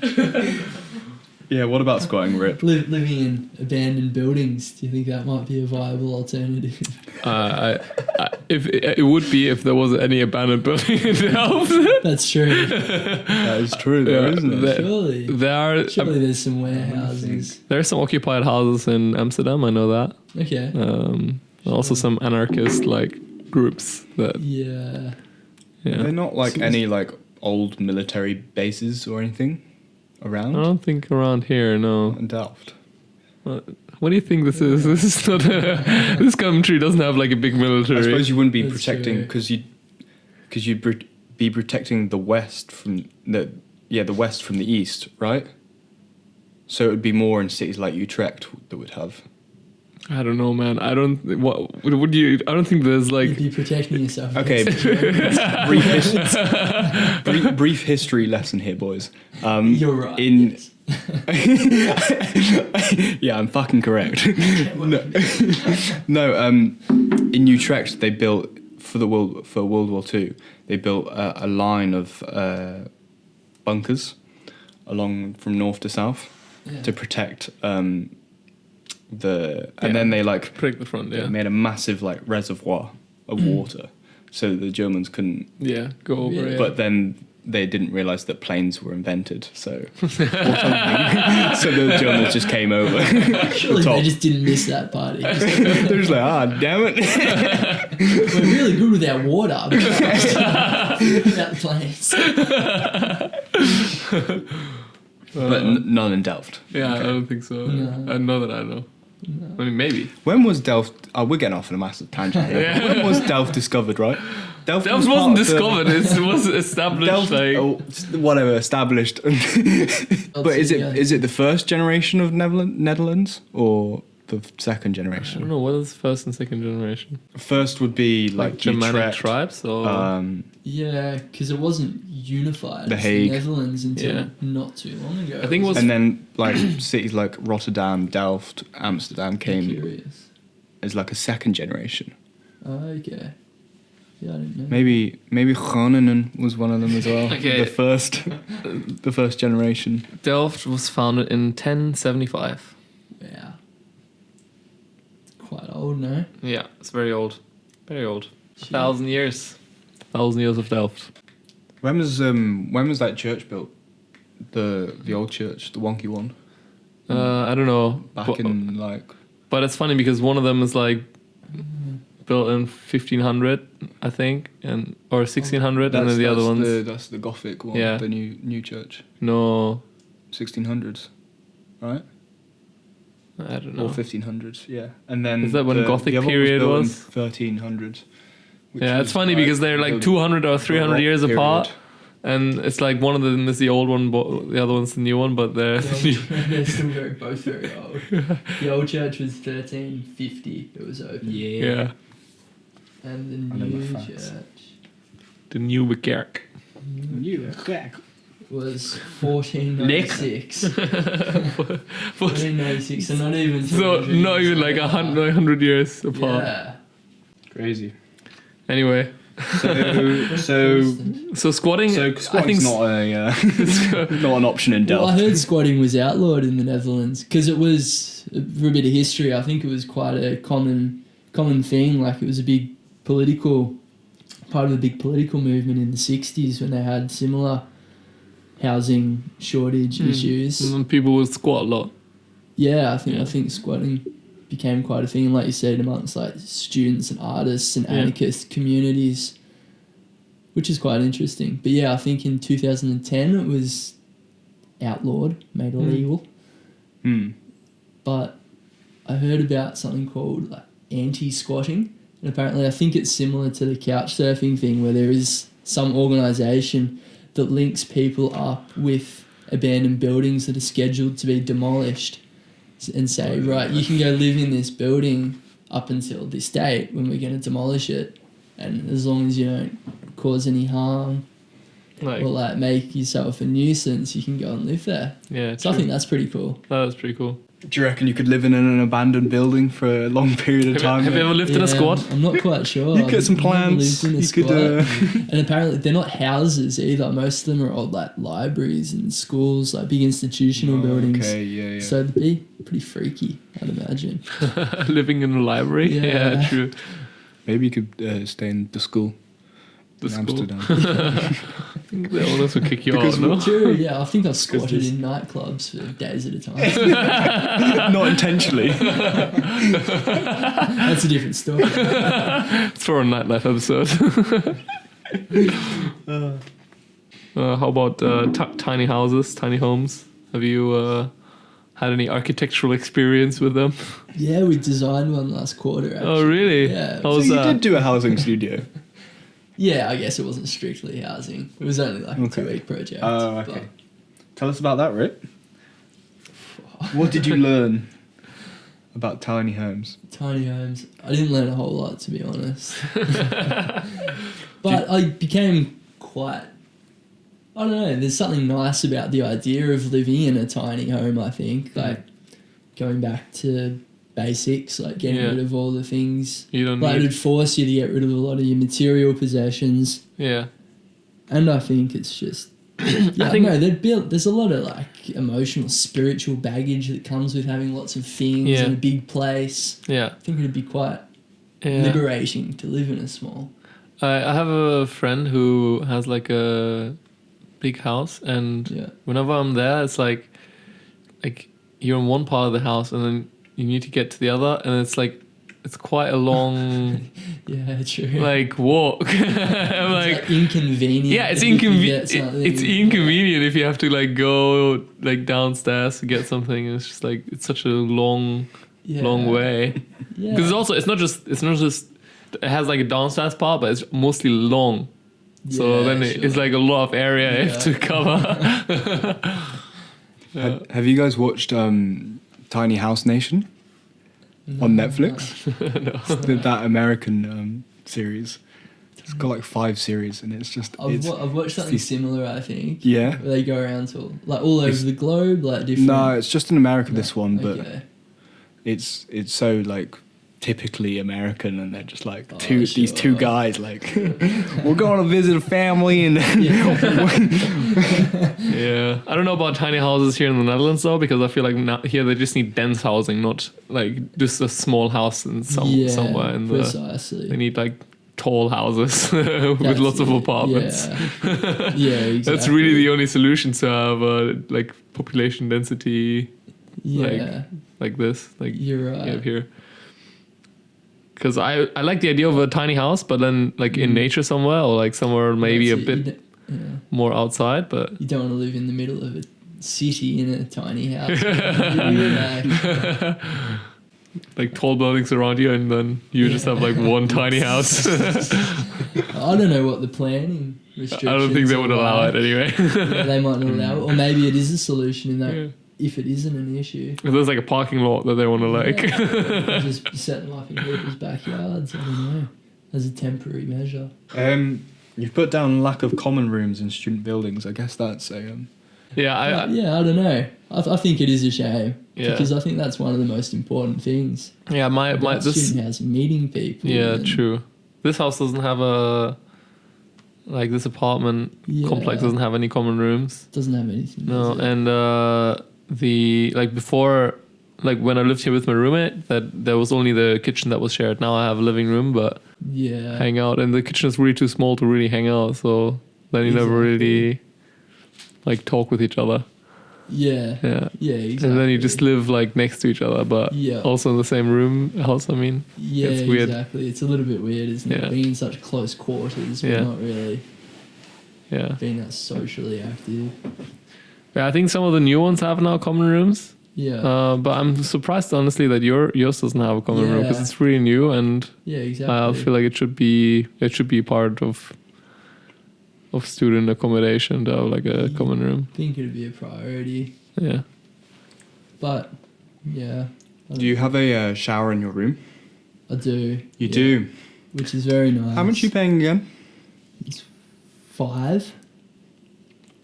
Yeah, what about squatting, Rip? Living in abandoned buildings, do you think that might be a viable alternative? If it would be if there wasn't any abandoned building in Delft. That's true. That is true, though, isn't it? Surely there's some warehouses. There are some occupied houses in Amsterdam, I know that. Okay. Also some anarchist like groups that They're not like any like old military bases or anything around? I don't think around here, no. In Delft. What What do you think this is? This is not. This country doesn't have like a big military. I suppose you wouldn't be That's protecting true. because you'd be protecting the west from the west from the east, right? So it would be more in cities like Utrecht that would have. I don't know, man. I don't. What would you? I don't think there's You'd like. be protecting yourself. Okay, against the Germans. brief history lesson here, boys. You're right. In yes. yeah, I'm fucking correct. No, in Utrecht they built for World War II. They built a line of bunkers along from north to south Yeah. to protect and then they like Protect the front, yeah. made a massive like reservoir of water so the Germans couldn't. Yeah, go over Yeah. it. But then they didn't realize that planes were invented, so or something. So the Germans just came over. Surely top. they just didn't miss that party. They're just like, damn it. We're really good with our water, but without the planes. But none in Delft. Yeah, I don't think so. No. I know that I know. I mean, maybe. When was Delft? Oh, we're getting off on a massive tangent here. Yeah. When was Delft discovered, right? Delft was part wasn't of the- discovered. It was established. Delft, like, whatever, established. But is it the first generation of Netherlands or the second I don't generation? know. What is first and second generation? First would be like Germanic Utrecht, tribes, or Yeah, because it wasn't unified The as Hague. the Netherlands until Yeah. not too long ago. I think it was- and then like cities like Rotterdam, Delft, Amsterdam came curious. as like a second generation. Okay. Yeah, I didn't know. Maybe Groningen was one of them as well. Okay. The first generation. Delft was founded in 1075. Yeah. Quite old, no? Yeah, it's very old. Very old. Shit. 1,000 years. 1,000 years of Delft. When was that church built? The old church, the wonky one. I don't know. Back but, in like but it's funny because one of them is like built in 1500, I think, or 1600, and then the other ones. that's the Gothic one. Yeah. The new church, No, 1600s, right? I don't Or know. 1500s, yeah. And then Is that when the Gothic the other one period built was? in 1300s. which Yeah, it's was, funny because they're like the 200 or 300 Baroque years period. apart, and it's like one of them is the old one, but the other one's the new one. But they're They're still both very old. The old church was 1350. It was open. yeah, And I the know my new facts. church the new Bekerk. was 1496. 1496, so not even. So 200 not years even like later. 100 years apart. Yeah. Crazy. Anyway, So so squatting. I think squatting's not not an option in Well, I Delft. heard squatting was outlawed in the Netherlands because it was, for a bit of history, I think it was quite a common thing. Like it was a big part of the big political movement in the 60s when they had similar housing shortage issues. people would squat a lot. Yeah, I think squatting became quite a thing, and like you said, amongst like students and artists and Yeah. anarchist communities, which is quite interesting. But yeah, I think in 2010 it was outlawed, made illegal. Hmm. But I heard about something called like anti-squatting, and apparently I think it's similar to the couch surfing thing, where there is some organisation that links people up with abandoned buildings that are scheduled to be demolished, and say, right, you can go live in this building up until this date when we're going to demolish it, and as long as you don't cause any harm Like, or like make yourself a nuisance, you can go and live there. yeah, So I think that's pretty cool. that was pretty cool. Do you reckon you could live in an abandoned building for a long period of time? Have you ever lived in a Yeah, squat? I'm not quite sure. You get some I've never plants. lived in a You could. squat. And apparently they're not houses either. Most of them are old like libraries and schools, like big institutional buildings. Okay, yeah. So it'd be pretty freaky, I'd imagine. Living in a library? Yeah. Yeah, true. Maybe you could stay in the school The in school. Amsterdam. The owners would kick you Because out, no? True, yeah. I think I've squatted there's- in nightclubs for days at a time. Not intentionally. That's a different story. It's for a nightlife episode. How about tiny houses, tiny homes? Have you had any architectural experience with them. Yeah, we designed one last quarter. Actually. Oh, really? Yeah. How So was you that? did do a housing studio. Yeah, I guess it wasn't strictly housing. It was only like a Okay. 2-week project. Oh, okay. Tell us about that, Rick. What did you learn about tiny homes? Tiny homes. I didn't learn a whole lot, to be honest. But I became quite. I don't know. There's something nice about the idea of living in a tiny home. I think like going back to basics, like getting Yeah. rid of all the things. You don't Like need. it'd force you to get rid of a lot of your material possessions. Yeah. And I think it's just, yeah, I think- think there's a lot of like emotional, spiritual baggage that comes with having lots of things Yeah. in a big place. Yeah. I think it'd be quite Yeah. liberating to live in a small. I have a friend who has like a big house, and Yeah. whenever I'm there, it's like you're in one part of the house, and then you need to get to the other, and it's quite a long Yeah, true. like walk. I'm It's, like, inconvenient. yeah, it's if you get inconvenient. something. It's inconvenient if you have to like go like downstairs to get something. It's just like it's such a long Yeah. way. Yeah. Because it's not just it has like a downstairs part, but it's mostly long. So Yeah, then sure. it's like a lot of area you have to Yeah. cover. Have you guys watched Tiny House Nation on Netflix? It's that American series. It's got like 5 series, and it's just I've watched something these- similar, I think. yeah. Where they go around to like all over It's- the globe, like different. No, it's just in America. This one, but Okay. it's so like typically American, and they're just like Oh, these two sure. guys like we're going to visit a family, and Yeah, I don't know about tiny houses here in the Netherlands though, because I feel like here they just need dense housing, not like just a small house in somewhere in the. precisely. They need like tall houses with That's lots of it, apartments. Yeah, yeah, exactly. That's really the only solution to have like population density Yeah, like this, like you're you right. have here. Because I like the idea of a tiny house, but then like in nature somewhere, or like somewhere maybe That's a it, bit You don't, yeah. more outside. But You don't want to live in the middle of a city in a tiny house. Like, like tall buildings around you, and then you just have like one tiny house. I don't know what the planning restrictions. I don't think they are would allow like. it anyway. Yeah, they might not allow it, or maybe it is a solution in that Yeah. if it isn't an issue. If there's like a parking lot that they want to like. Yeah. Just set them up in people's backyards. I don't know, as a temporary measure. you've put down lack of common rooms in student buildings. I guess that's a Yeah, I don't know. I think it is a shame Yeah. because I think that's one of the most important things. yeah my About this student housing, meeting people. yeah and- true. This house doesn't have a like this apartment Yeah. complex doesn't have any common rooms. Doesn't have anything. No, does it? and the like before, like when I lived here with my roommate, that there was only the kitchen that was shared. Now I have a living room, but yeah. hang out, and the kitchen is really too small to really hang out. So then you never really like talk with each other. Yeah. Yeah, Yeah, exactly. and then you just live like next to each other, but Yeah. also in the same room house. I mean, Yeah, it's weird. exactly. It's a little bit weird, isn't Yeah. it? Being in such close quarters, but Yeah. not really yeah. being that socially active. Yeah, I think some of the new ones have now common rooms. Yeah. But I'm surprised honestly that yours doesn't have a common room because Yeah. it's really new, and Yeah, exactly. I feel like it should be part of student accommodation to have like a common room. I think it'd be a priority, Yeah. but yeah. Do you have a shower in your room? I do. You yeah, do. which is very nice. How much are you paying again? 5.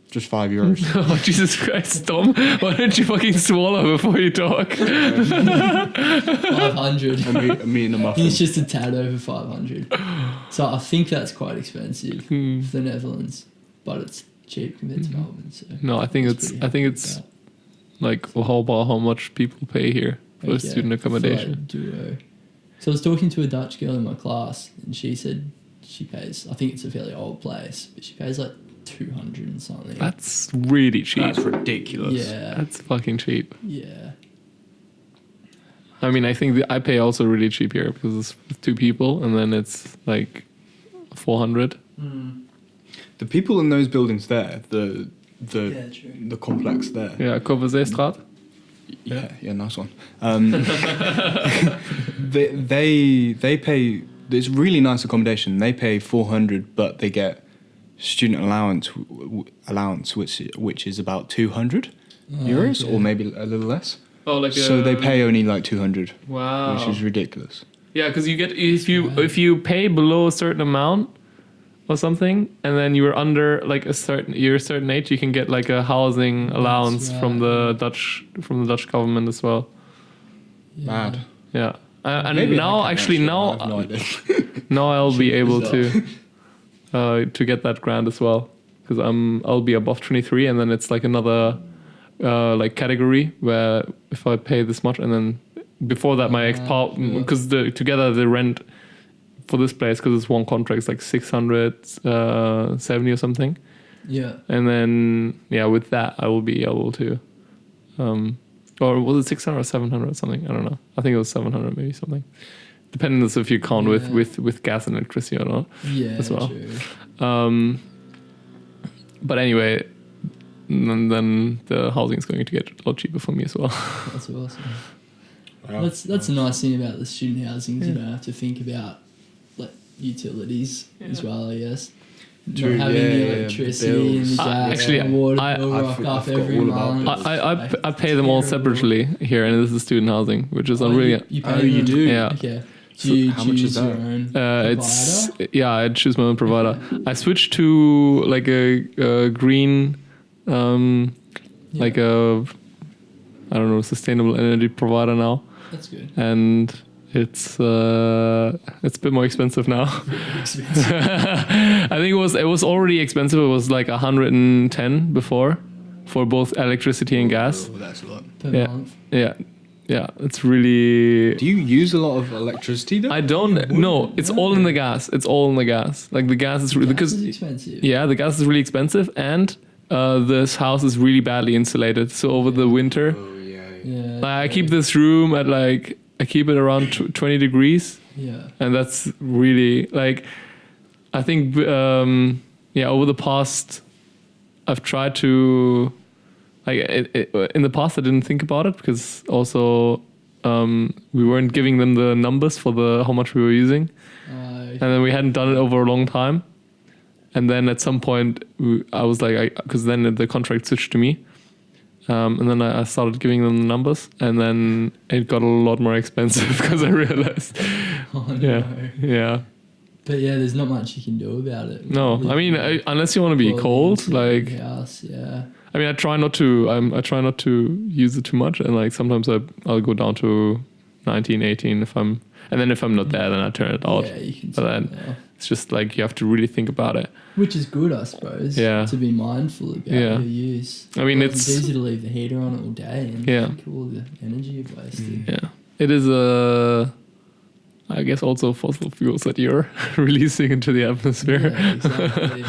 Just €5. Oh Jesus Christ, Tom! Why don't you fucking swallow before you talk? 500. I'm eating a I think muffin. it's just a tad over 500. So I think that's quite expensive Hmm. for the Netherlands, but it's cheap compared to Melbourne. So No, I think it's pretty happy with that. like how much people pay here for Okay, student for, accommodation. like, duo. So I was talking to a Dutch girl in my class, and she said she pays. I think it's a fairly old place, but she pays like 200 and something. That's really cheap. That's ridiculous. Yeah, That's fucking cheap. yeah, I mean, I think I pay also really cheap here because it's with 2 people, and then it's like 400. The people in those buildings there, the yeah, true. the complex there. Yeah, Koverzeestraat. Yeah, nice one. They pay. It's really nice accommodation. They pay 400, but they get student allowance, which is about 200 euros, okay. or maybe a little less. Oh, like So they pay only like 200, Wow. which is ridiculous. Yeah, because you get if you pay below a certain amount or something, and then you're under like you're a certain age, you can get like a housing allowance right. from the Dutch government as well. Yeah. Mad. Yeah, and Maybe now I can actually I have no idea. now I'll be able bizarre. to get that grant as well, because I'll be above 23, and then it's like another like category where if I pay this much, and then before that my because together the rent for this place, because it's one contract, it's like 670 or something, Yeah. and then with that I will be able to or was it 600 or 700 or something, I don't know, I think it was 700 maybe, something, depending on if you count with gas and electricity or not. Yeah. As well. True. But anyway, then the housing is going to get a lot cheaper for me as well. That's awesome. Wow. That's a nice thing about the student housing. You don't have to think about like utilities as well, I guess. True, Not having the the electricity and the bills. gas Actually, and the water I bill rock forgot off every all about month. bills. I pay them all separately here, and this is student housing, which is unreal. You Oh, pay you them? do? Yeah. Okay. So Do you how much is choose your that? own It's provider? I choose my own provider. I switched to like a green, like a I don't know, sustainable energy provider now, That's good. and it's a bit more expensive now. Expensive. I think it was already expensive. It was like 110 before for both electricity and gas. Oh, that's a lot. Per Yeah. month. Yeah, it's really. Do you use a lot of electricity though? I don't. No, it's all in the gas. It's all in the gas. Like the gas is really Gas because is expensive. yeah, the gas is really expensive, and this house is really badly insulated. So over the winter, Oh yeah. Yeah. like, I keep this room at like I keep it around 20 degrees, Yeah. and that's really like I think over the past I've tried to like in the past I didn't think about it because also we weren't giving them the numbers for the how much we were using, and then we hadn't done it over a long time, and then at some point I was like because then the contract switched to me. And then I started giving them the numbers, and then it got a lot more expensive because I realized. Oh, no. Yeah. But yeah, there's not much you can do about it. No, I mean, unless you want to be cold, like. House, yeah. I mean, I try not to. I try not to use it too much, and like sometimes I'll go down to 19, 18 if I'm, and then if I'm not there, then I turn it out. Yeah, you can. But then it's just like you have to really think about it. Which is good, I suppose. Yeah. To be mindful about your use. I mean, it's easy to leave the heater on all day and think all the energy you've wasted. Yeah, it is I guess also fossil fuels that you're releasing into the atmosphere. Yeah, exactly.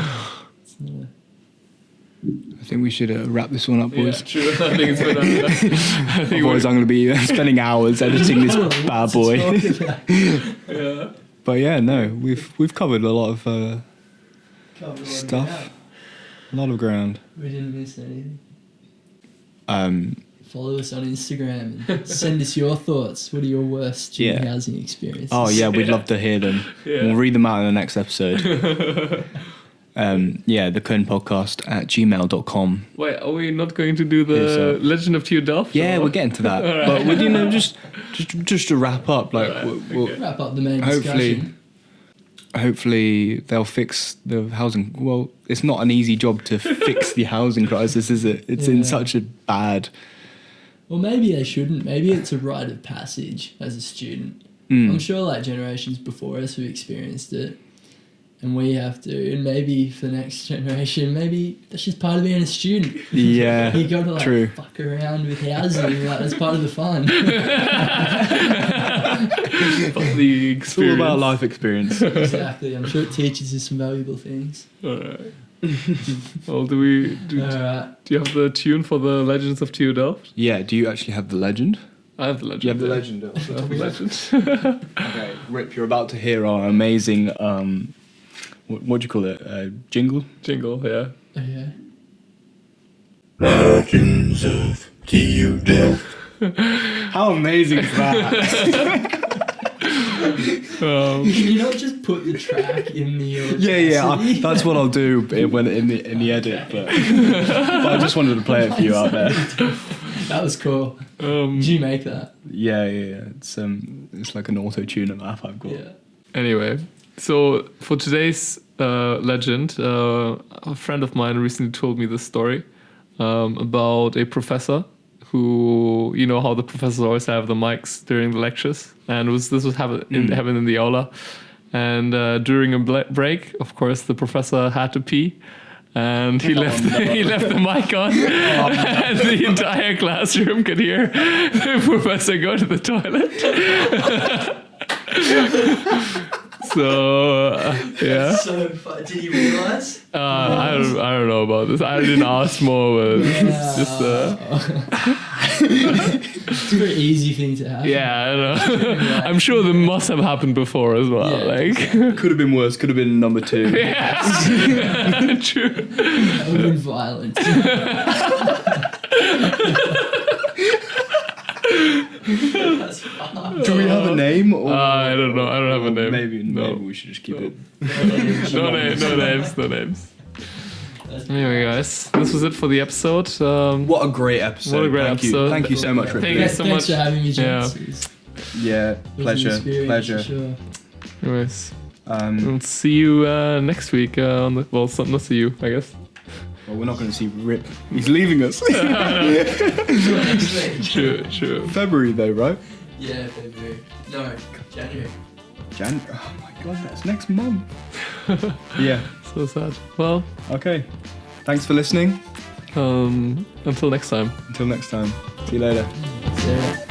I think we should wrap this one up, boys. True. I think it's been. I think Otherwise, I'm going to be spending hours editing this What bad to boy. talk about. yeah. But yeah, no, we've covered a lot of Covered a lot of Stuff. ground. a lot of ground. We didn't miss anything. Follow us on Instagram and send us your thoughts. What are your worst student Yeah. housing experiences? Oh yeah, we'd love to hear them. Yeah. We'll read them out in the next episode. The Köln podcast at gmail.com. Wait, are we not going to do Here's the up. Legend of Tio Delft? Yeah, or- we're getting to that. But just to wrap up, like we'll Wrap up the main hopefully, discussion. hopefully they'll fix the housing. Well, it's not an easy job to fix the housing crisis, is it? It's in Yeah. such a bad. Or maybe they shouldn't. Maybe it's a rite of passage as a student. Mm. I'm sure like generations before us have experienced it. And we have to. And maybe for the next generation, maybe that's just part of being a student. Yeah, You got to like true. fuck around with housing. Like that's part of the fun. the It's all about experience. life experience. Exactly. I'm sure it teaches you some valuable things. Alright. Well, do you Alright. have the tune for the Legends of Tio Delft? Yeah, do you actually have the legend? I have the legend. Do you have the yeah. legend? I have the legend. Okay, Rip, you're about to hear our amazing, what do you call it? Jingle? Jingle, yeah. Okay. Legends of T.U. Delft. How amazing is that? Can you not just put the track in the Yeah. That's what I'll do when in the edit. But I just wanted to play it for you out there. That was cool. Did you make that? Yeah. It's like an auto tuner app I've got. Yeah. Anyway, so for today's legend, a friend of mine recently told me this story about a professor who, you know how the professors always have the mics during the lectures, and this was happening in the aula, and during a break, of course, the professor had to pee, and he left the mic on, and the entire classroom could hear the professor go to the toilet. So yeah. So fun. Did you realise? I don't know about this. I didn't ask more, but it's just it's a very easy thing to happen. yeah, I know. I'm sure that must have happened before as well. Yeah, like Could have been worse. Could have been number 2. yeah, true. That would have been violent. That's fun. Do we have a name? Or I don't know. I don't have a name. Maybe No. we should just keep it. No names. Anyway, guys, this was it for the episode. What a great episode! What a great Thank episode. You. Thank you so much, Ripley. Thank you so Thanks much. for having me, Yeah. gents. Yeah, pleasure. For sure. Anyways, we'll see you next week. Not see you, I guess. Well, we're not going to see Rip. He's leaving us. True. February though, right? Yeah, February. No, January. Oh my god, that's next month. Yeah. So sad. Well, Okay. Thanks for listening. until next time. Until next time. See you later. Sarah.